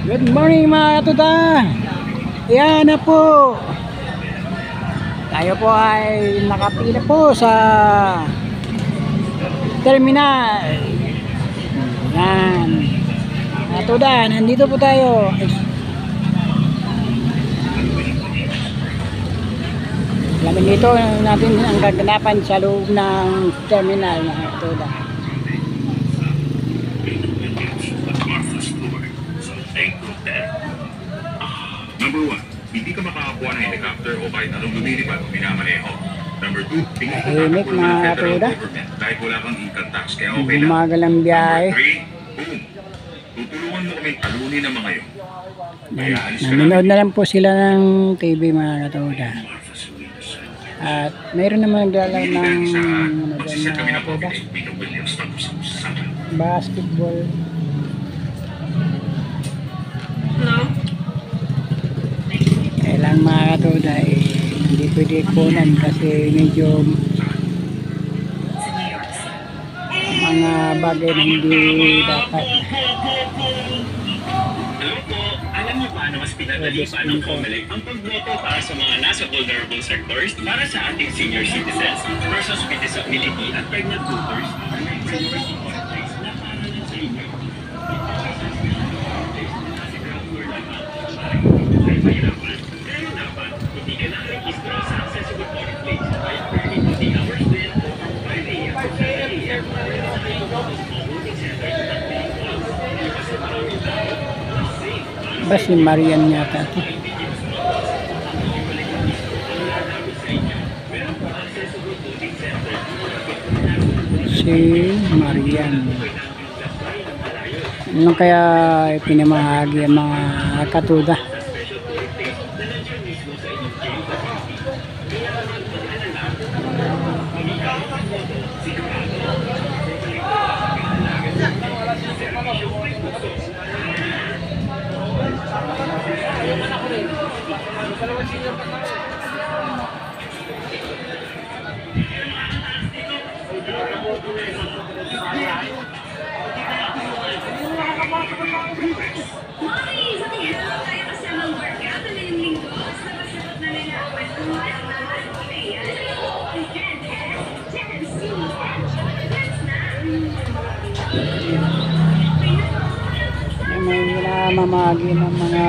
Good morning mga katuta. Yan na po. Tayo po ay nakapila po sa terminal. Yan. Katuta, nandito po tayo. Alamin dito natin ang kaganapan sa loob ng terminal mga katuta. Number 1, hindi ka makakakuha ng helicopter o kahit anong lumilipad o minamaneho. Number 2, tingin ka Tahimik ng mga federal katuda. government kahit wala kang income tax kaya okay lang. Umaga lang biyahe. Number 3, boom. Tutulungan mo kami talunin ng mga yun. Kaya alis ka Nanonood na lang po sila ng TV mga katuda. At mayroon naman nagdala ng ano dyan Magsiset kami mga ng katuda, COVID-19 Pino Williams pag-usapan. basketball. Kailang mga katuda hindi pwede kunan kasi medyo mga bagay na hindi dapat. Hello po, alam niyo ba na mas pinadali pa ng COMELEC ang pagboto para sa mga nasa vulnerable sectors para sa ating senior citizens, persons with disability at pregnant tutors? Pero dapat, hindi ka na-register sa accessible voting place by 30 hours din o 5 a.m. to 7 a.m. Voting centers at kasi maraming tao. Ba si Marian yata ito? Si Marian. Ano kaya pinamahagi ang mga katuda? May minamamagi ng mga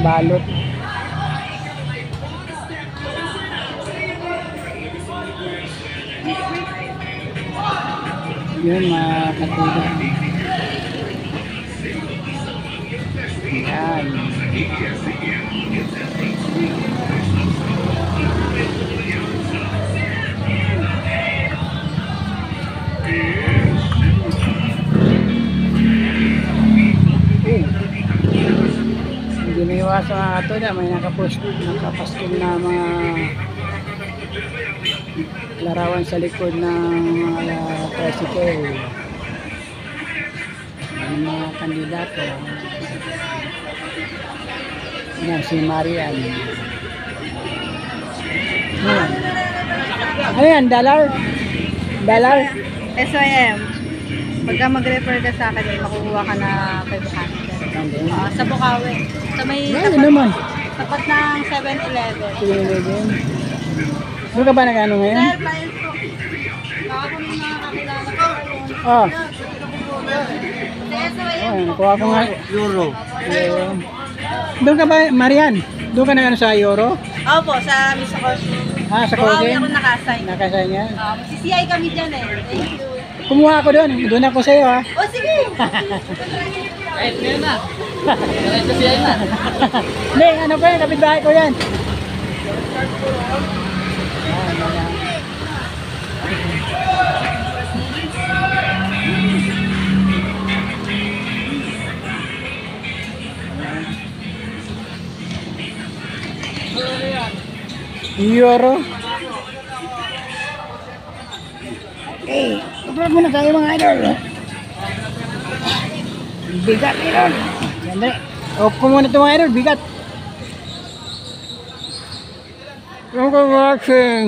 balot. Yun mga katuda. Yan. Hindi na iwasan mga katuda. May nakapastol na mga larawan sa likod ng mga tricycle. Ang mga kandidato. Yan, si Marian. Yan. Ano yan? Dollar? Dollar? SYM. Pagka mag-refer ka sa akin, makukuha ka na 500. Sa Bukawi. Sa may Yan naman. tapat ng 7-Eleven. Doon ka ba nag-ano ngayon? Sir, bayad po. Baka po may mga kakilala ko. Oh. Sa SYM. Oh, nakuha ko nga. Euro. Doon ka ba, Marian? Doon ka nag-ano sa Euro? Opo, sa Misa Cosmo. Ah, sa Bukawi Kogen? ako nakasay. Nakasaya niya? Magsisiyay kami dyan eh. Thank you. Kumuha ako doon. Doon ako sa iyo ha. O sige! Kahit ngayon na. Kahit na siya na. Hindi, ano ko yan? Kapitbahay ko yan. Euro. Okay, upload muna tayo mga idol. Bigat idol. Sandali. Off ko muna ito mga idol, bigat. Thank you for watching.